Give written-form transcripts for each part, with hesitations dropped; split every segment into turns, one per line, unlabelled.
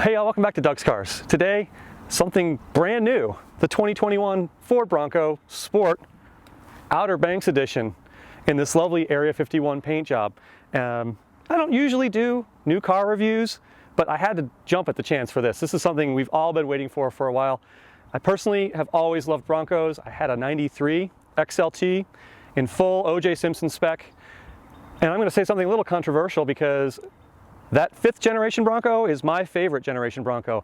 Hey y'all, welcome back to Doug's Cars. Today, something brand new, the 2021 Ford Bronco Sport Outer Banks edition in this lovely Area 51 paint job. I don't usually do new car reviews, but I had to jump at the chance for this. This is something we've all been waiting for a while. I personally have always loved Broncos. I had a 93 XLT in full O.J. Simpson spec. And I'm going to say something a little controversial because that 5th generation Bronco is my favorite generation Bronco.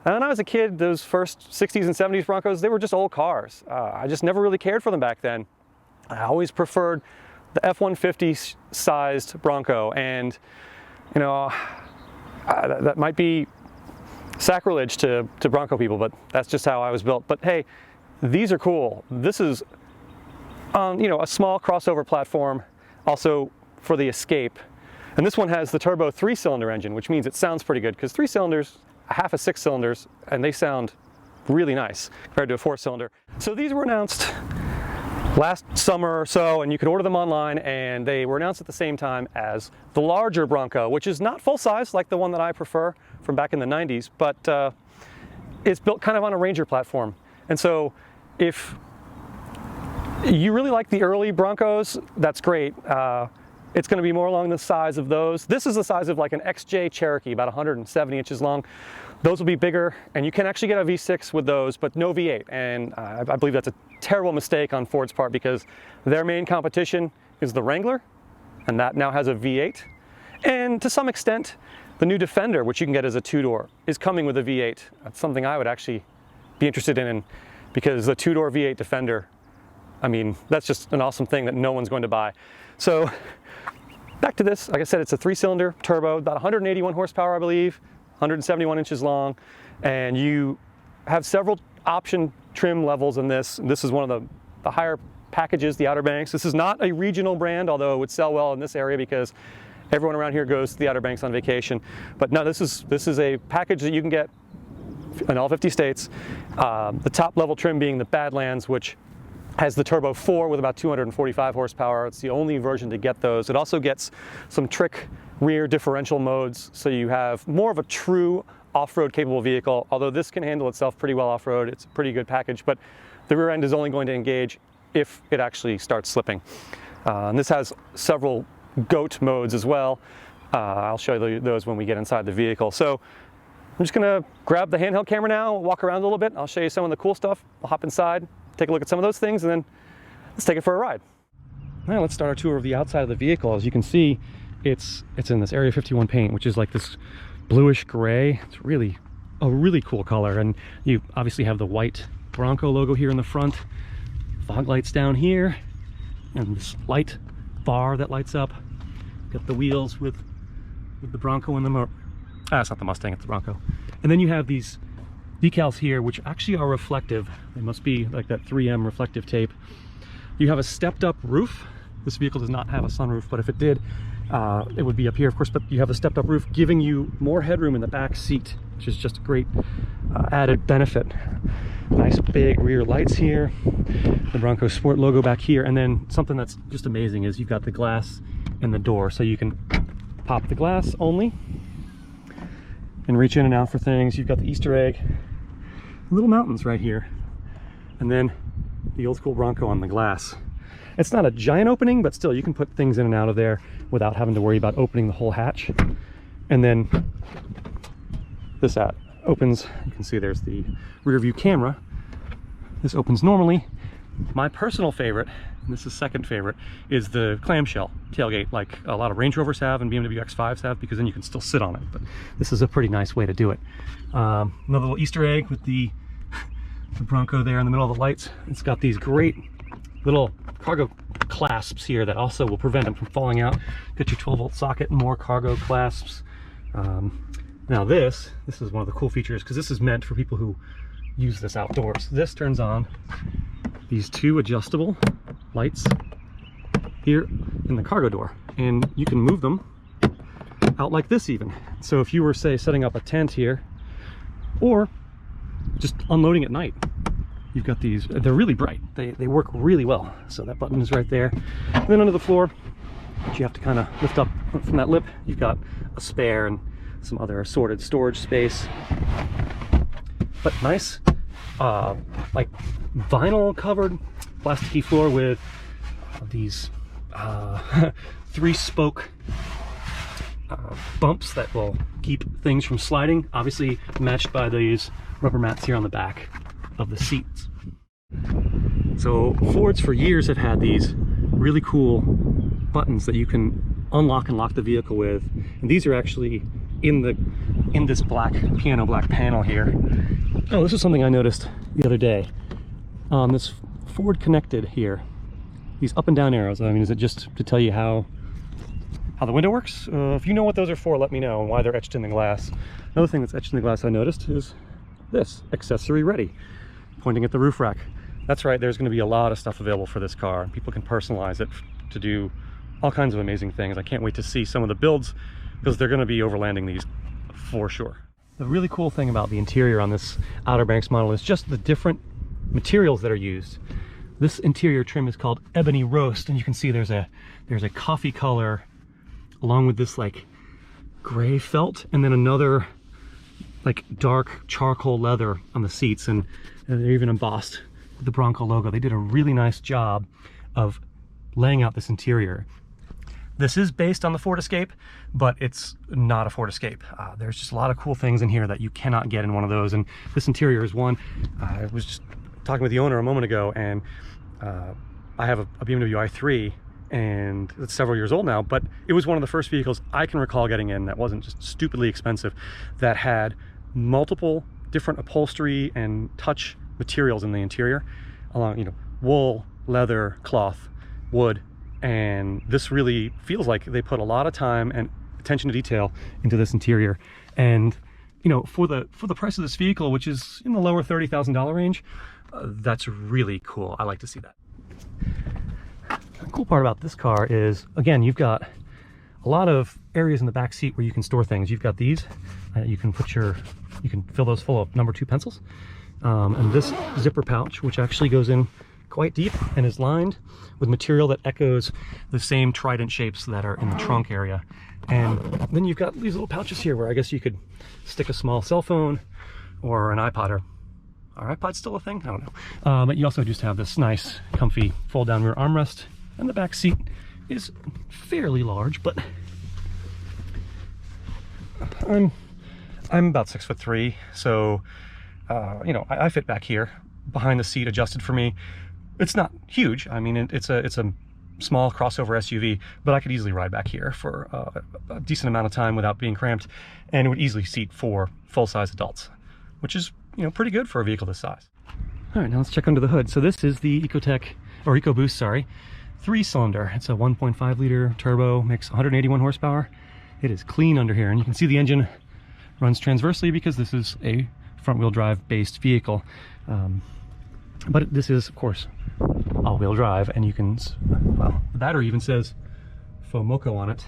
And when I was a kid, those first 60s and 70s Broncos, they were just old cars. I just never really cared for them back then. I always preferred the F-150 sized Bronco, and you know, that might be sacrilege to Bronco people, but that's just how I was built. But hey, these are cool. This is you know, a small crossover platform, also for the Escape. And this one has the turbo 3-cylinder engine, which means it sounds pretty good because 3 cylinders, half of 6 cylinders, and they sound really nice compared to a 4-cylinder. So these were announced last summer or so, and you could order them online, and they were announced at the same time as the larger Bronco, which is not full size like the one that I prefer from back in the 90s, but it's built kind of on a Ranger platform. And so if you really like the early Broncos, that's great. It's going to be more along the size of those. This is the size of like an XJ Cherokee, about 170 inches long. Those will be bigger, and you can actually get a V6 with those, but no V8. And I believe that's a terrible mistake on Ford's part because their main competition is the Wrangler, and that now has a V8. And to some extent, the new Defender, which you can get as a 2-door, is coming with a V8. That's something I would actually be interested in because the 2-door V8 Defender, I mean, that's just an awesome thing that no one's going to buy. So back to this, like I said, it's a 3-cylinder turbo, about 181 horsepower, I believe, 171 inches long, and you have several option trim levels in this. This is one of the higher packages, the Outer Banks. This is not a regional brand, although it would sell well in this area because everyone around here goes to the Outer Banks on vacation. But no, this is a package that you can get in all 50 states. The top level trim being the Badlands, which has the Turbo 4 with about 245 horsepower. It's the only version to get those. It also gets some trick rear differential modes, so you have more of a true off-road capable vehicle, although this can handle itself pretty well off-road. It's a pretty good package, but the rear end is only going to engage if it actually starts slipping. And this has several GOAT modes as well. I'll show you those when we get inside the vehicle. So I'm just gonna grab the handheld camera now, walk around a little bit. I'll show you some of the cool stuff. I'll hop inside, take a look at some of those things, and then let's take it for a ride. All right, let's start our tour of the outside of the vehicle. As you can see, it's in this Area 51 paint, which is like this bluish gray. It's really a really cool color, and you obviously have the white Bronco logo here in the front, fog lights down here, and this light bar that lights up. Got the wheels with the Bronco in them. It's not the Mustang, it's the Bronco. And then you have these decals here, which actually are reflective. They must be like that 3M reflective tape. You have a stepped up roof. This vehicle does not have a sunroof, but if it did, it would be up here, of course, but you have a stepped up roof giving you more headroom in the back seat, which is just a great added benefit. Nice big rear lights here, the Bronco Sport logo back here, and then something that's just amazing is you've got the glass in the door, so you can pop the glass only and reach in and out for things. You've got the Easter egg, little mountains right here, and then the old school Bronco on the glass. It's not a giant opening, but still you can put things in and out of there without having to worry about opening the whole hatch. And then this opens, you can see there's the rear view camera. This opens normally. My personal favorite, and this is second favorite, is the clamshell tailgate, like a lot of Range Rovers have and BMW X5s have, because then you can still sit on it. But this is a pretty nice way to do it. Another little Easter egg with the Bronco there in the middle of the lights. It's got these great little cargo clasps here that also will prevent them from falling out. Got your 12-volt socket and more cargo clasps. Now this is one of the cool features, because this is meant for people who use this outdoors. This turns on these 2 adjustable lights here in the cargo door, and you can move them out like this even. So if you were, say, setting up a tent here or just unloading at night, you've got these. They're really bright. They work really well. So that button is right there. And then under the floor, you have to kind of lift up from that lip. You've got a spare, and some other assorted storage space. But nice, like vinyl covered plasticky floor with these 3-spoke bumps that will keep things from sliding, obviously matched by these rubber mats here on the back of the seats. So Fords for years have had these really cool buttons that you can unlock and lock the vehicle with, and these are actually in this piano black panel here. Oh, this is something I noticed the other day on this Ford Connected here. These up and down arrows, I mean, is it just to tell you how the window works? If you know what those are for, let me know, and why they're etched in the glass. Another thing that's etched in the glass I noticed is this, accessory ready, pointing at the roof rack. That's right, there's going to be a lot of stuff available for this car. People can personalize it to do all kinds of amazing things. I can't wait to see some of the builds, because they're going to be overlanding these for sure. The really cool thing about the interior on this Outer Banks model is just the different materials that are used. This interior trim is called Ebony Roast, and you can see there's a coffee color along with this like gray felt, and then another like dark charcoal leather on the seats, and they're even embossed with the Bronco logo. They did a really nice job of laying out this interior. This is based on the Ford Escape, but it's not a Ford Escape. There's just a lot of cool things in here that you cannot get in one of those, and this interior is one. I was just talking with the owner a moment ago, and I have a BMW i3, and it's several years old now, but it was one of the first vehicles I can recall getting in that wasn't just stupidly expensive, that had multiple different upholstery and touch materials in the interior, along, you know, wool, leather, cloth, wood. And this really feels like they put a lot of time and attention to detail into this interior. And you know, for the price of this vehicle, which is in the lower $30,000 range, that's really cool. I like to see that. The cool part about this car is, again, you've got a lot of areas in the back seat where you can store things. You've got these, you can fill those full of number 2 pencils, and this zipper pouch, which actually goes in quite deep and is lined with material that echoes the same trident shapes that are in the trunk area. And then you've got these little pouches here where I guess you could stick a small cell phone or an iPod, or are iPods still a thing? I don't know. But you also just have this nice, comfy fold-down rear armrest, and the back seat is fairly large, but I'm about 6'3", so you know, I fit back here behind the seat, adjusted for me. It's not huge. I mean, it's a small crossover SUV, but I could easily ride back here for a decent amount of time without being cramped, and it would easily seat 4 full-size adults, which is, you know, pretty good for a vehicle this size. All right, now let's check under the hood. So this is the EcoBoost, sorry, 3-cylinder. It's a 1.5 liter turbo, makes 181 horsepower. It is clean under here, and you can see the engine runs transversely because this is a front-wheel drive based vehicle. But this is, of course, all-wheel drive, and you can, well, the battery even says FOMOCO on it.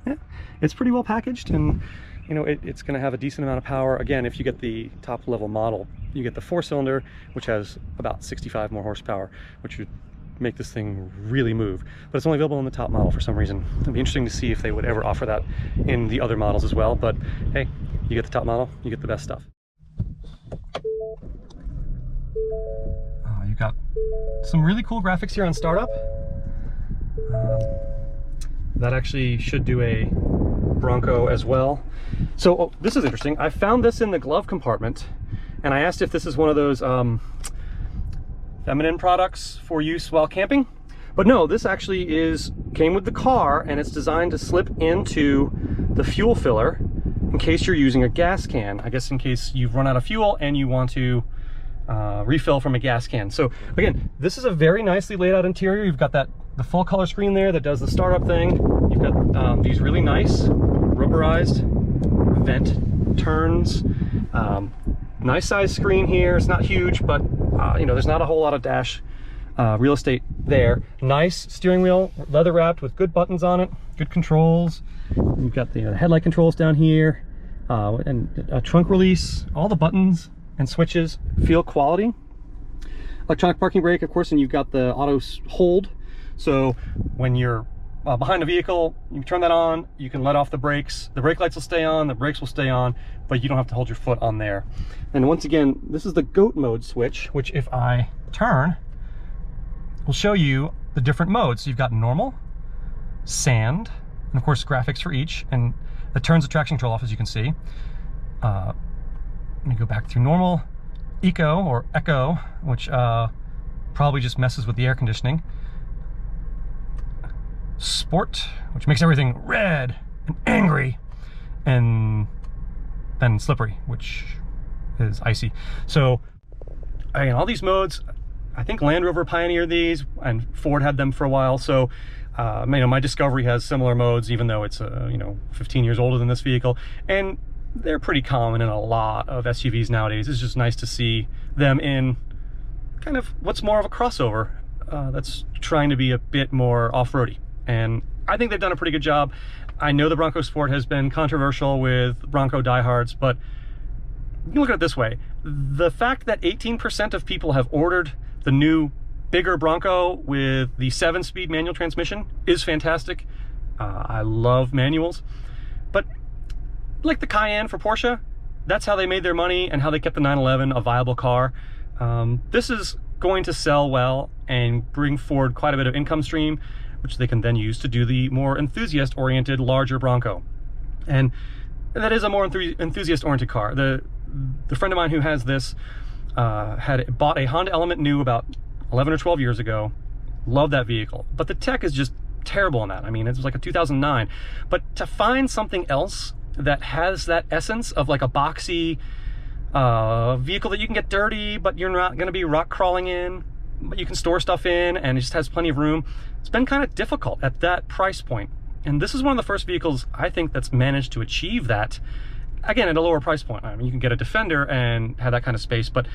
Yeah, it's pretty well packaged, and you know, it's going to have a decent amount of power. Again, if you get the top level model, you get the 4-cylinder, which has about 65 more horsepower, which would make this thing really move. But it's only available in the top model for some reason. It'd be interesting to see if they would ever offer that in the other models as well. But hey, you get the top model, you get the best stuff. You've got some really cool graphics here on startup. That actually should do a Bronco as well. So this is interesting. I found this in the glove compartment, and I asked if this is one of those feminine products for use while camping. But no, this actually came with the car, and it's designed to slip into the fuel filler in case you're using a gas can. I guess in case you've run out of fuel and you want to refill from a gas can. So again, this is a very nicely laid out interior. You've got the full color screen there that does the startup thing. You've got these really nice rubberized vent turns. Nice size screen here. It's not huge, but you know, there's not a whole lot of dash real estate there. Nice steering wheel, leather wrapped with good buttons on it, good controls. You've got the headlight controls down here, and a trunk release. All the buttons and switches feel quality. Electronic parking brake, of course, and you've got the auto hold. So when you're behind the vehicle. You turn that on, you can let off the brakes. The brake lights will stay on, the brakes will stay on, but you don't have to hold your foot on there. And once again, this is the GOAT mode switch, which if I turn, will show you the different modes. So you've got normal, sand, and of course graphics for each, and it turns the traction control off, as you can see. Let me go back through normal, eco or echo, which probably just messes with the air conditioning. Sport, which makes everything red and angry, and then slippery, which is icy. So again, all these modes, I think Land Rover pioneered these, and Ford had them for a while. So you know, my Discovery has similar modes, even though it's you know, 15 years older than this vehicle, and they're pretty common in a lot of SUVs nowadays. It's just nice to see them in kind of what's more of a crossover that's trying to be a bit more off-roady. And I think they've done a pretty good job. I know the Bronco Sport has been controversial with Bronco diehards, but you can look at it this way. The fact that 18% of people have ordered the new, bigger Bronco with the 7-speed manual transmission is fantastic. I love manuals. But like the Cayenne for Porsche, that's how they made their money and how they kept the 911 a viable car. This is going to sell well and bring forward quite a bit of income stream, which they can then use to do the more enthusiast-oriented, larger Bronco. And that is a more enthusiast-oriented car. The friend of mine who has this had bought a Honda Element new about 11 or 12 years ago. Loved that vehicle. But the tech is just terrible on that. I mean, it was like a 2009. But to find something else that has that essence of like a boxy vehicle that you can get dirty, but you're not going to be rock crawling in, but you can store stuff in, and it just has plenty of room, it's been kind of difficult at that price point. And this is one of the first vehicles I think that's managed to achieve that, again, at a lower price point. I mean, you can get a Defender and have that kind of space, but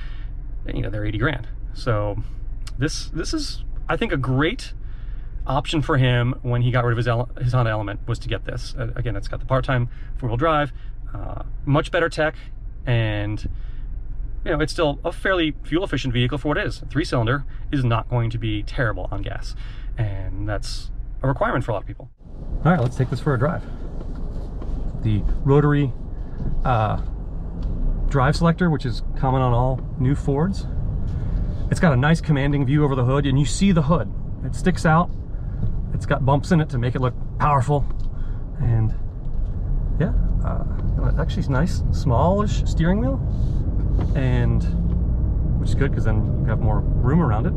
you know, they're 80 grand. So this is, I think, a great option for him when he got rid of his Honda Element, was to get this. Again, it's got the part-time 4-wheel drive, much better tech, and you know, it's still a fairly fuel-efficient vehicle for what it is. A 3-cylinder is not going to be terrible on gas, and that's a requirement for a lot of people. All right, let's take this for a drive. The rotary drive selector, which is common on all new Fords. It's got a nice commanding view over the hood, and you see the hood. It sticks out. It's got bumps in it to make it look powerful, and yeah, actually it's nice, smallish steering wheel, and which is good because then you have more room around it.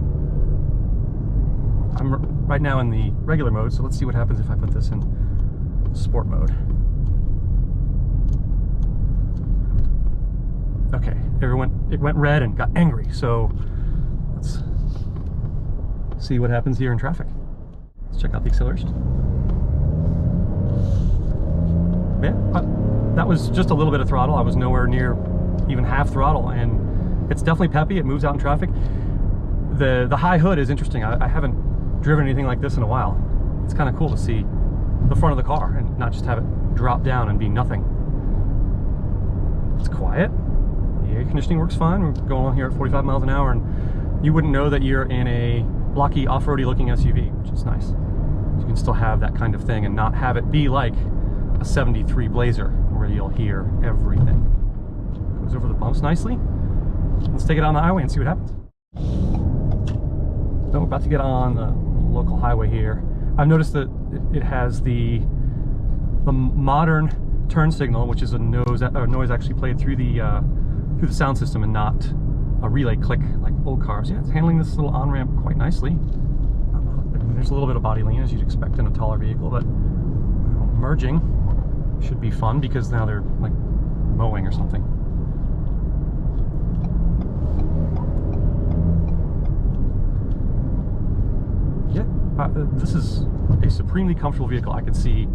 I'm right now in the regular mode, so let's see what happens if I put this in sport mode. Okay, it went red and got angry, so let's see what happens here in traffic. Let's check out the acceleration. Yeah, that was just a little bit of throttle. I was nowhere near even half throttle, and it's definitely peppy. It moves out in traffic. The high hood is interesting. I haven't driven anything like this in a while. It's kind of cool to see the front of the car and not just have it drop down and be nothing. It's quiet. The air conditioning works fine. We're going on here at 45 miles an hour, and you wouldn't know that you're in a blocky off-roady looking SUV, which is nice. You can still have that kind of thing and not have it be like a 73 Blazer where you'll hear everything. Goes over the bumps nicely. Let's take it on the highway and see what happens. So we're about to get on the local highway here. I've noticed that it has the modern turn signal, which is a noise actually played through the sound system and not a relay click like old cars. Yeah, it's handling this little on-ramp quite nicely. There's a little bit of body lean, as you'd expect in a taller vehicle, but merging should be fun because now they're like mowing or something. Yeah, this is a supremely comfortable vehicle. I could see,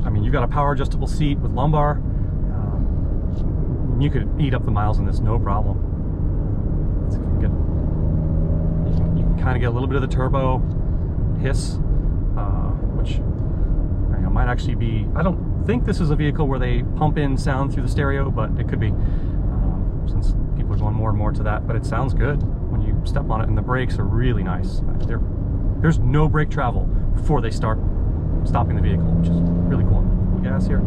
I mean, you've got a power adjustable seat with lumbar. You could eat up the miles in this, no problem. Let's see if we can get, you can kind of get a little bit of the turbo hiss, which might actually be, I don't think this is a vehicle where they pump in sound through the stereo, but it could be, since people are going more and more to that. But it sounds good when you step on it, and the brakes are really nice. There's no brake travel before they start. stopping the vehicle, which is really cool. Gas here.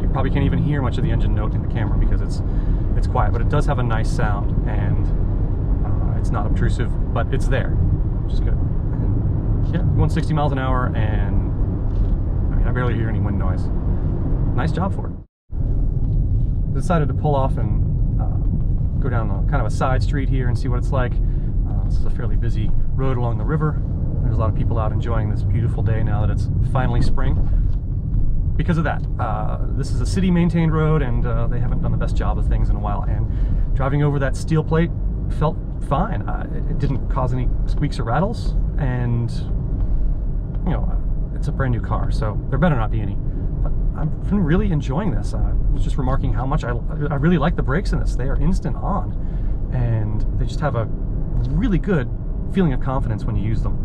You probably can't even hear much of the engine note in the camera because it's quiet, but it does have a nice sound, and it's not obtrusive, but it's there, which is good. And yeah, going 60 miles an hour, and I mean, I barely hear any wind noise. Nice job for it. Decided to pull off and go down kind of a side street here and see what it's like. This is a fairly busy road along the river. There's a lot of people out enjoying this beautiful day now that it's finally spring. Because of that, this is a city-maintained road, and they haven't done the best job of things in a while. And driving over that steel plate felt fine. It didn't cause any squeaks or rattles, and you know, it's a brand new car, so there better not be any. But I've been really enjoying this. I was just remarking how much I really like the brakes in this. They are instant on, and they just have a really good feeling of confidence when you use them.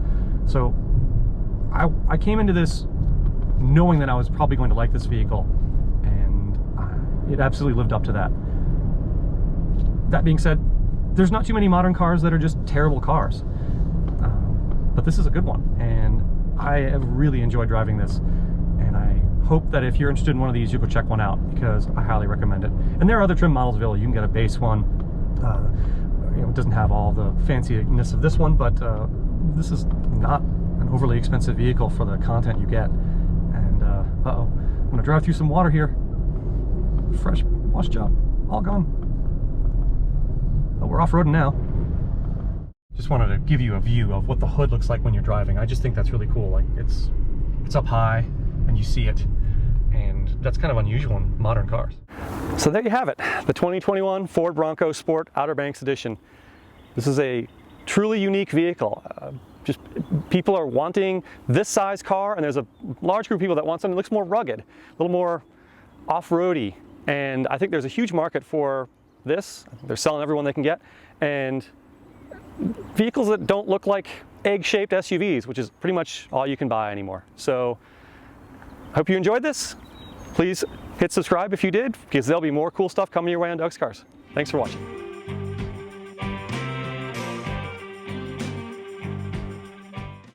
So I came into this knowing that I was probably going to like this vehicle, and it absolutely lived up to that. That being said, there's not too many modern cars that are just terrible cars, but this is a good one, and I have really enjoyed driving this, and I hope that if you're interested in one of these, you'll go check one out, because I highly recommend it. And there are other trim models available. You can get a base one. You know, it doesn't have all the fanciness of this one, but this is not an overly expensive vehicle for the content you get. And uh-oh, I'm gonna drive through some water here. Fresh wash job, all gone. Oh, we're off-roading now. Just wanted to give you a view of what the hood looks like when you're driving. I just think that's really cool. Like, it's up high and you see it, and that's kind of unusual in modern cars. So there you have it, the 2021 Ford Bronco Sport Outer Banks Edition. This is a truly unique vehicle. Just people are wanting this size car, and there's a large group of people that want something that looks more rugged, a little more off-roady, and I think there's a huge market for this. They're selling every one they can get, and vehicles that don't look like egg-shaped SUVs, which is pretty much all you can buy anymore. So I hope you enjoyed this. Please hit subscribe if you did, because there'll be more cool stuff coming your way on Doug's Cars. Thanks for watching.